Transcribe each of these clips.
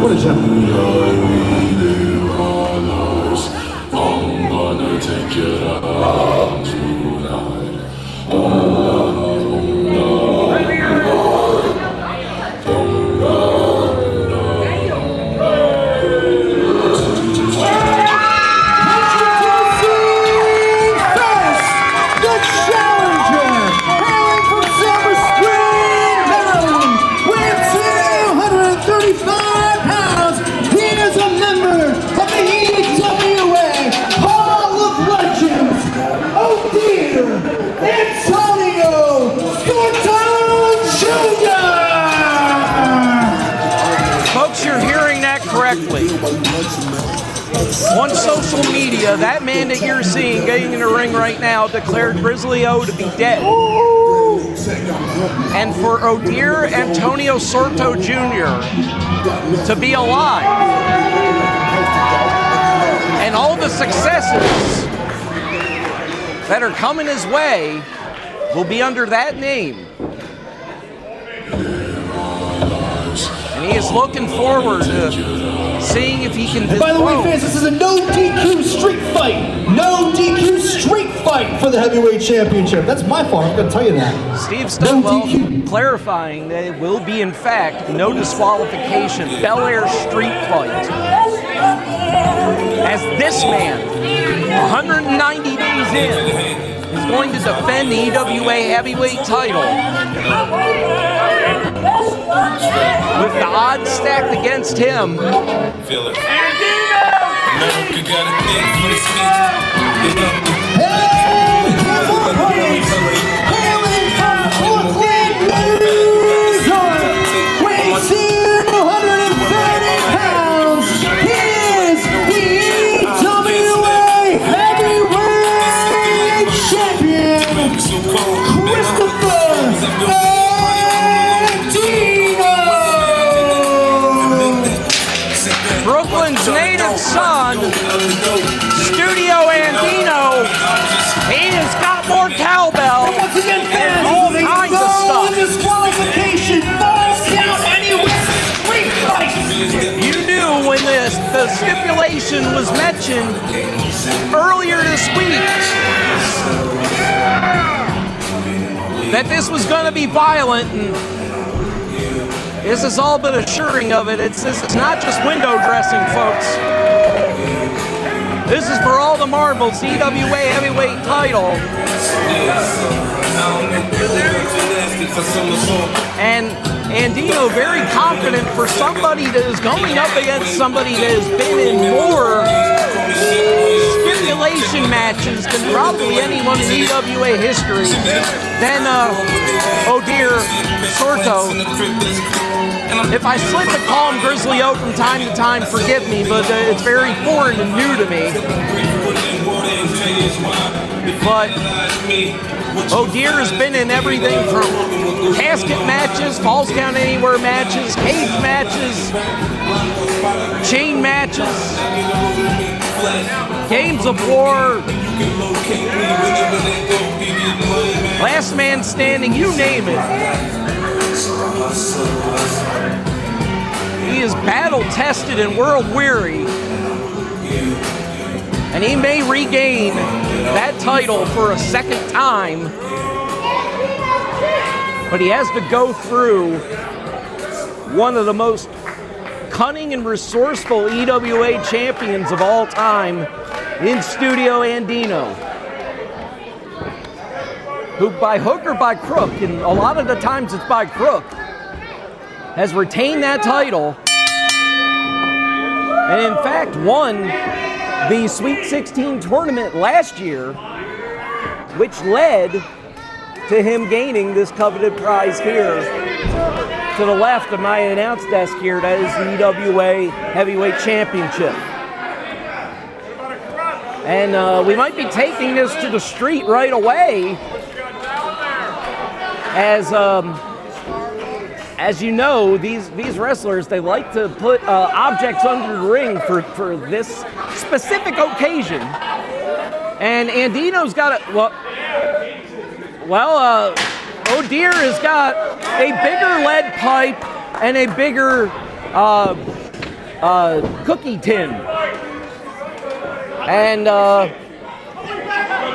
What a gentleman. I'm gonna take you out tonight. On social media, that man that you're seeing getting in the ring right now declared Grizzly O to be dead. And for Odir Antonio Sorto Jr. to be alive. And all the successes that are coming his way will be under that name. And he is looking forward to seeing if he can. And by the way, fans, this is a no DQ street fight. No DQ street fight for the Heavyweight Championship. That's my fault, I'm going to tell you that. Steve Stonewell clarifying that it will be, in fact, no disqualification. Bel Air Street Fight. As this man, 190 days in, is going to defend the EWA Heavyweight title. With the odds stacked against him. Feel it. Brooklyn's native son, Studio Andino, he has got more cowbell and all kinds of stuff. Disqualification, falls count anywhere, street fight. You knew when the stipulation was mentioned earlier this week that this was going to be violent, and this is all but assuring of it. It's not just window dressing, folks. This is for all the marbles, EWA Heavyweight title. And Andino very confident for somebody that is going up against somebody that has been in more stipulation matches than probably anyone in EWA history than Odir Sorto. If I slip to call him Grizzly O from time to time, forgive me, but it's very foreign and new to me. But Odir has been in everything from casket matches, falls count anywhere matches, cage matches, chain matches, games of war, last man standing, you name it. He is battle-tested and world-weary, and he may regain that title for a second time, but he has to go through one of the most cunning and resourceful EWA champions of all time in Studio Andino, who by hook or by crook, and a lot of the times it's by crook, has retained that title and in fact won the Sweet 16 tournament last year, which led to him gaining this coveted prize here to the left of my announce desk here. That is the EWA Heavyweight Championship. And we might be taking this to the street right away, as you know, these wrestlers, they like to put objects under the ring for this specific occasion. And Andino's got a, Odir has got a bigger lead pipe and a bigger cookie tin. And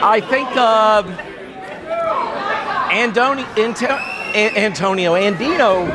I think Antonio Andino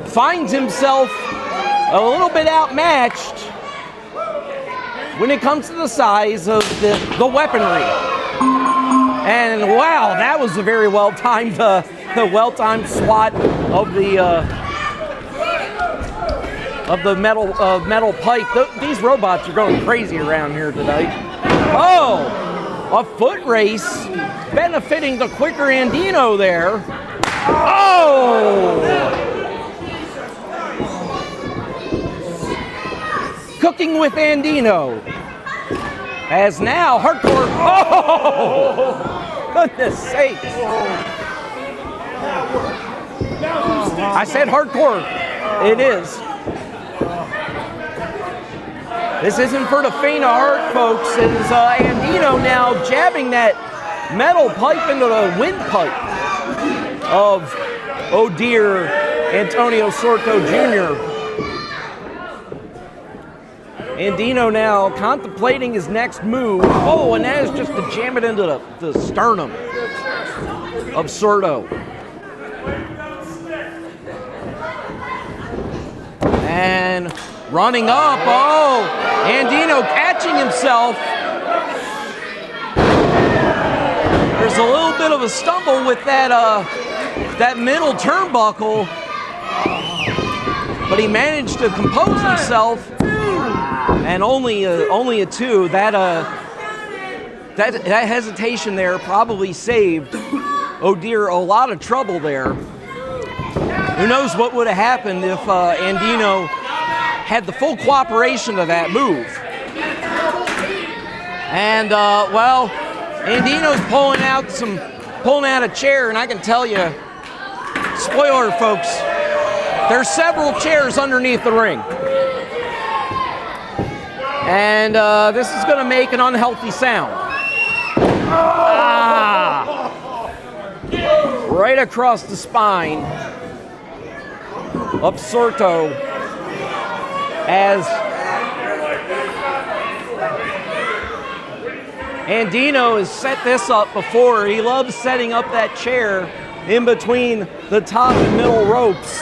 finds himself a little bit outmatched when it comes to the size of the weaponry. And wow, that was a very well-timed swat of the metal pipe. These robots are going crazy around here tonight. Oh, a foot race benefiting the quicker Andino there. Oh! Cooking with Andino. As now, hardcore. Oh! Goodness sakes. I said hardcore. It is. This isn't for the faint of heart, folks. It's Andino now jabbing that metal pipe into the windpipe of Odir Antonio Sorto Jr. Andino now contemplating his next move. Oh, and that is just to jam it into the sternum of Sorto. And running up, oh, Andino catching himself. There's a little bit of a stumble with that middle turnbuckle, but he managed to compose himself, and only a two. That hesitation there probably saved Odir a lot of trouble there. Who knows what would have happened if Andino had the full cooperation of that move. And well, Andino's pulling out a chair, and I can tell you, spoiler folks, there's several chairs underneath the ring. And this is gonna make an unhealthy sound. Ah! Right across the spine of Sorto, as Andino has set this up before. He loves setting up that chair in between the top and middle ropes.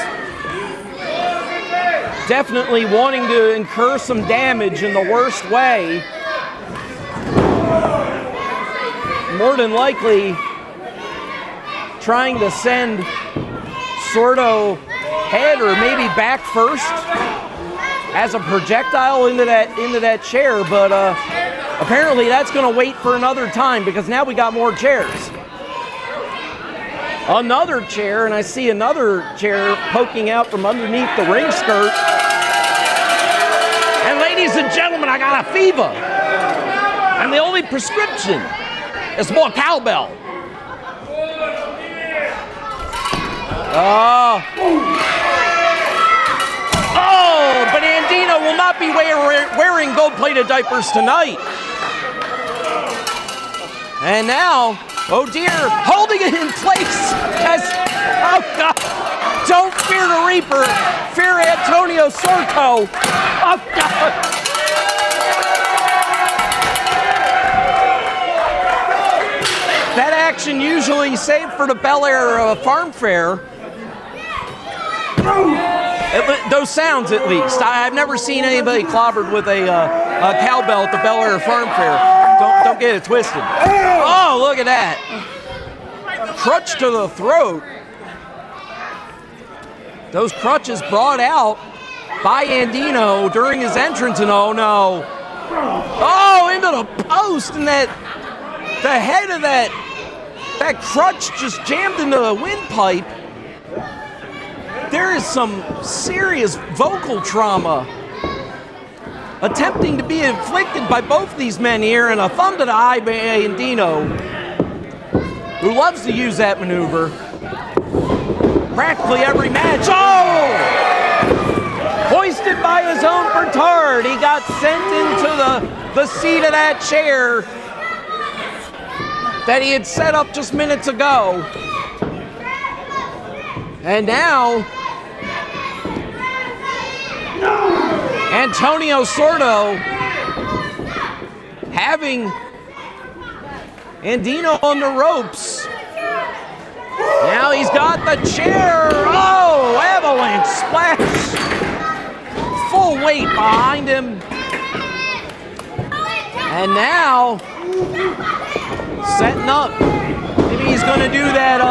Definitely wanting to incur some damage in the worst way. More than likely trying to send Sorto head or maybe back first as a projectile into that chair, but apparently that's going to wait for another time, because now we got more chairs. Another chair, and I see another chair poking out from underneath the ring skirt. And ladies and gentlemen, I got a fever. And the only prescription is more cowbell. Oh, but Andino will not be wearing gold-plated diapers tonight. And now, Odir holding it in place as, oh God, don't fear the Reaper, fear Antonio Sorto. Oh God. That action usually saved for the Bel Air Farm Fair. Those sounds, at least. I've never seen anybody clobbered with a cowbell at the Bel Air Farm Fair. Don't get it twisted. Oh, look at that. Crutch to the throat. Those crutches brought out by Andino during his entrance, and oh no. Oh, into the post, and the head of that crutch just jammed into the windpipe. There is some serious vocal trauma attempting to be inflicted by both these men here, and a thumb to the eye by Andino, who loves to use that maneuver practically every match. Oh! Hoisted by his own petard. He got sent into the seat of that chair that he had set up just minutes ago. And now, Antonio Sorto having Andino on the ropes. Now he's got the chair. Oh, avalanche splash. Full weight behind him. And now, setting up. Maybe he's going to do that.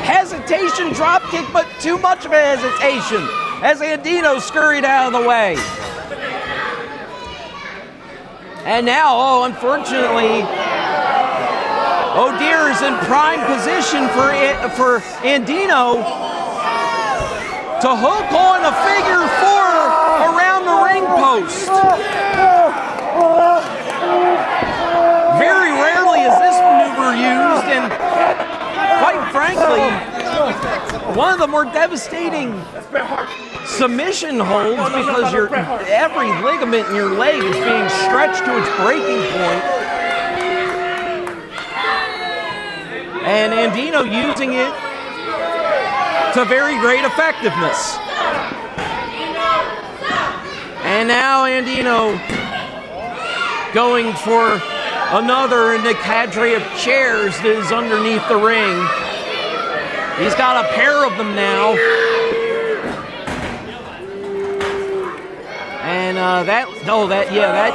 Hesitation drop kick, but too much of a hesitation as Andino scurried out of the way. And now, unfortunately, Odir is in prime position for Andino to hook on a figure four around the ring post. Very rarely is this maneuver used, and quite frankly, one of the more devastating submission holds because every ligament in your leg is being stretched to its breaking point. And Andino using it to very great effectiveness. And now Andino going for another in the cadre of chairs that is underneath the ring. He's got a pair of them now. And that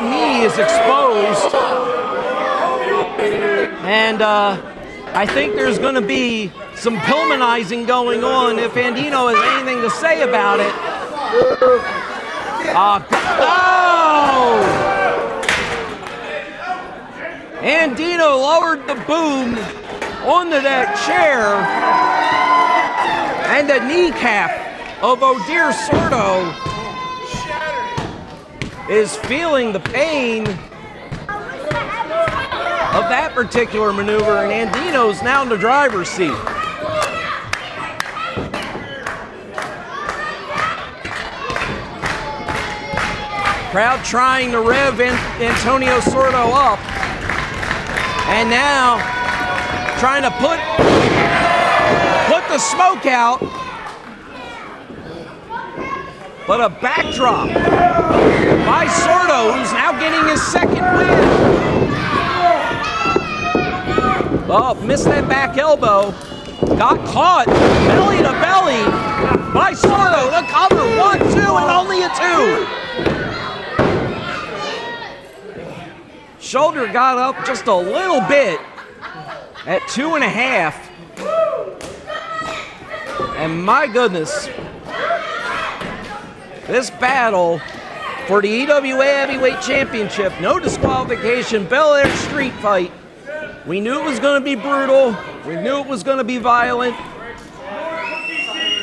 knee is exposed. And I think there's going to be some Pillmanizing going on if Andino has anything to say about it. Andino lowered the boom onto that chair, and the kneecap of Odir Sorto is feeling the pain of that particular maneuver, and Andino's now in the driver's seat. Crowd trying to rev Antonio Sorto up, and now trying to put the smoke out, but a backdrop by Sorto, who's now getting his second win. Oh, missed that back elbow. Got caught belly to belly by Sorto. The cover, 1, 2, and only a 2. Shoulder got up just a little bit at 2.5. And my goodness, this battle for the EWA Heavyweight Championship, no disqualification, Bel Air Street Fight. We knew it was going to be brutal. We knew it was going to be violent.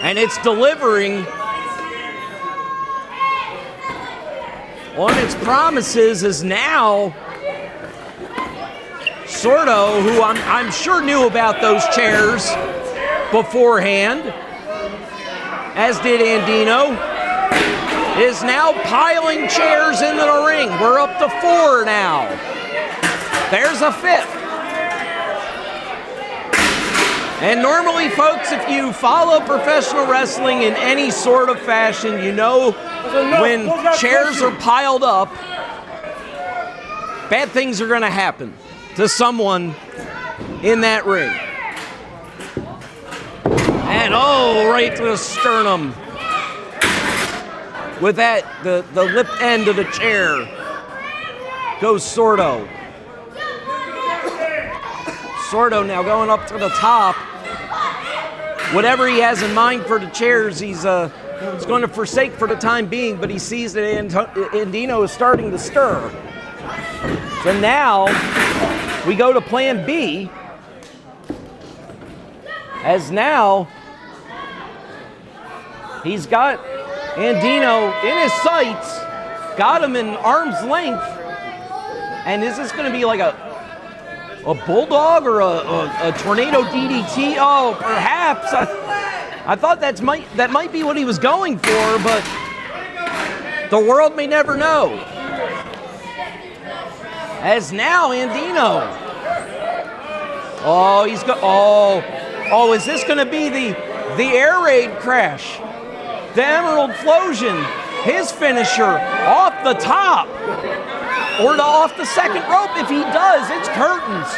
And it's delivering on its promises as now Sorto, who I'm sure knew about those chairs beforehand, as did Andino, is now piling chairs into the ring. We're up to 4 now. There's a 5th. And normally, folks, if you follow professional wrestling in any sort of fashion, you know when chairs are piled up, bad things are going to happen to someone in that ring. And right to the sternum. With that, the lip end of the chair goes Sorto. Sorto now going up to the top. Whatever he has in mind for the chairs, he's going to forsake for the time being, but he sees that Andino is starting to stir. So now we go to plan B, as now he's got Andino in his sights, got him in arm's length, and is this going to be like a bulldog or a tornado DDT? Oh, perhaps. I thought that might be what he was going for, but the world may never know. As now Andino. Is this going to be the air raid crash? the Emerald Flosion, his finisher, off the top, or off the second rope. If he does, it's curtains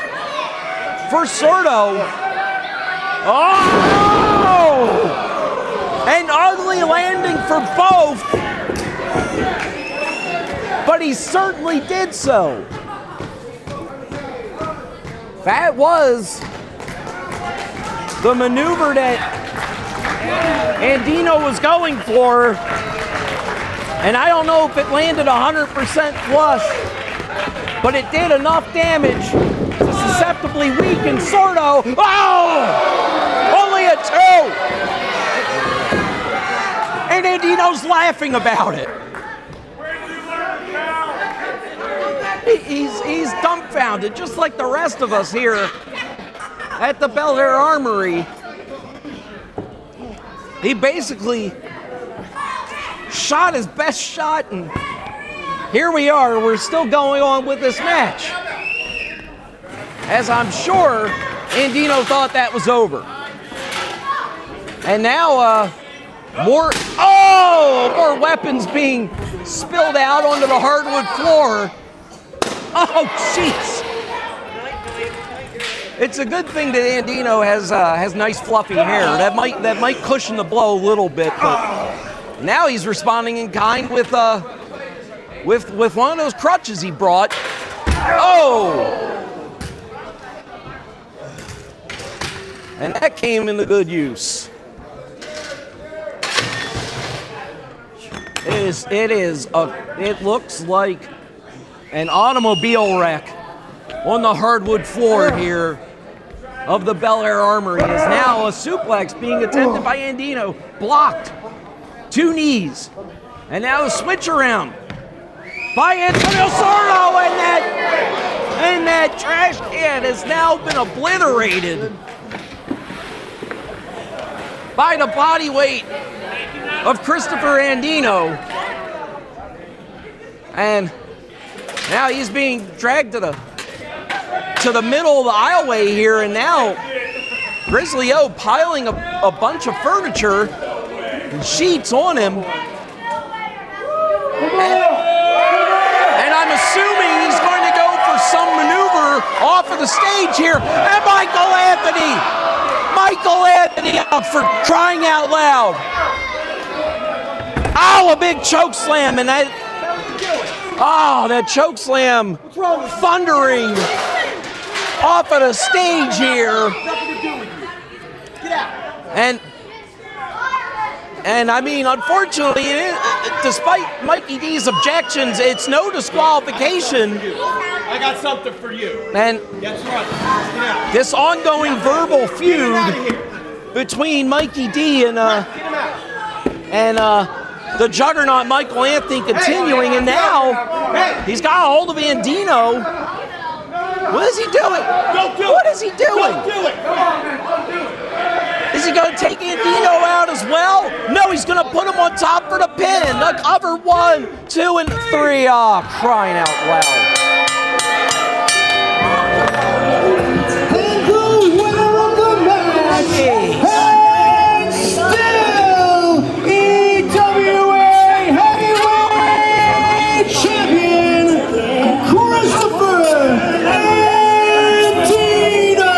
for Sorto. Oh! An ugly landing for both, but he certainly did so. That was the maneuver that Andino was going for, and I don't know if it landed 100% flush, but it did enough damage to susceptibly weaken Sorto. Oh! Only a 2! And Andino's laughing about it. He's dumbfounded, just like the rest of us here at the Bel Air Armory. He basically shot his best shot, and here we are. We're still going on with this match, as I'm sure Andino thought that was over. And now more weapons being spilled out onto the hardwood floor. Oh, jeez. It's a good thing that Andino has nice fluffy hair. That might cushion the blow a little bit, but now he's responding in kind with one of those crutches he brought. Oh! And that came into good use. It looks like an automobile wreck on the hardwood floor here of the Bel Air Armory. Is now a suplex being attempted by Andino, blocked, 2 knees, and now a switch around by Antonio Sorto, and that trash can has now been obliterated by the body weight of Christopher Andino, and now he's being dragged to the middle of the aisleway here, and now Grizzly O piling a bunch of furniture and sheets on him. And I'm assuming he's going to go for some maneuver off of the stage here. And Michael Anthony out, for crying out loud. Oh, a big choke slam, and that choke slam thundering off of the stage here. And I mean, unfortunately, despite Mikey D's objections, it's no disqualification. I got something for you. And this ongoing verbal feud between Mikey D and the juggernaut Michael Anthony continuing, and now he's got a hold of Andino. What is he doing? What is he doing? Don't do it. Come on, man. Don't do it. Is he going to take Andino out as well? No, he's going to put him on top for the pin. The cover 1, 2, and 3. Ah, crying out loud. And the winner of the match, and still EWA Heavyweight Champion, Christopher Andino.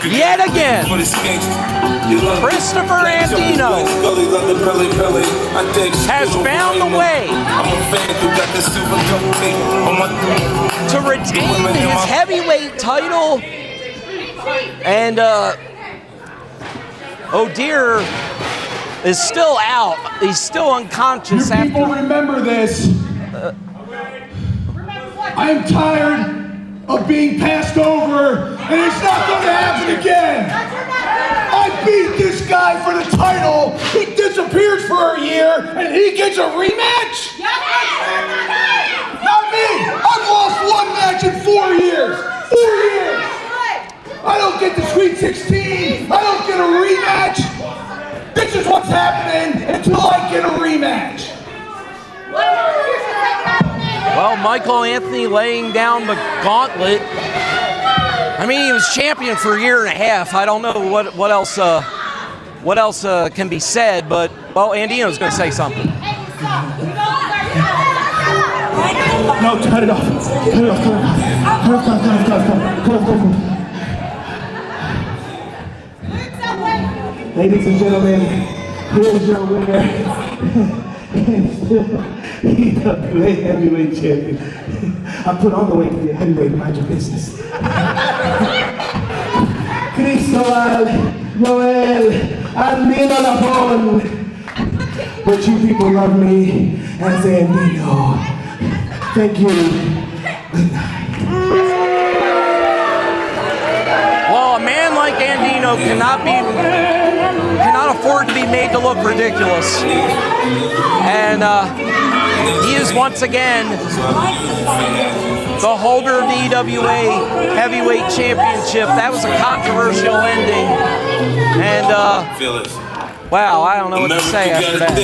Yet again, Christopher Andino has found a way to retain his heavyweight title, and Odir is still out. He's still unconscious. You people remember this. I'm tired of being passed over, and it's not going to happen again. I beat this guy for the title. He disappears for a year, and he gets a rematch? Not me. I've lost 1 match in 4 years. 4 years. I don't get the Sweet 16. I don't get a rematch. This is what's happening until I get a rematch. Well, Michael Anthony laying down the gauntlet. I mean, he was champion for a year and a half. I don't know what else can be said, but well, Andino's going to say something. No, cut it off. Cut it off. Ladies and gentlemen, here's your winner. And still EWA Heavyweight Champion. I put on the weight to be a heavyweight, mind your business. Christopher Andino Lapon. But you people love me as Andino. Thank you. Good night. Well, a man like Andino cannot afford to be made to look ridiculous. And he is once again the holder of the EWA Heavyweight Championship. That was a controversial ending. And wow, I don't know what to say after that.